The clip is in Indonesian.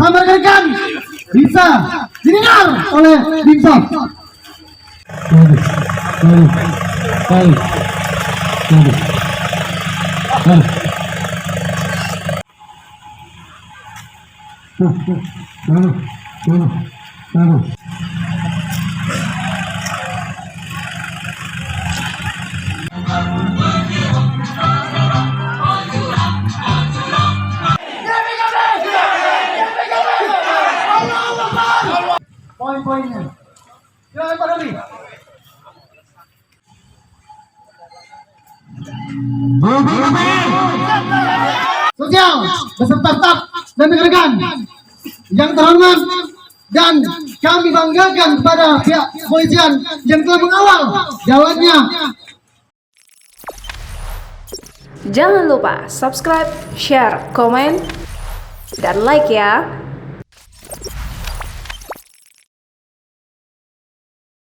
Sampaikan bisa didengar oleh Dimsum. Poin-poinnya. Silakan Pak Dodi. Sosial beserta staf dan rekan-rekan yang terhormat, dan kami banggakan kepada pihak kepolisian yang telah mengawal jalannya. Jangan lupa subscribe, share, komen, dan like ya.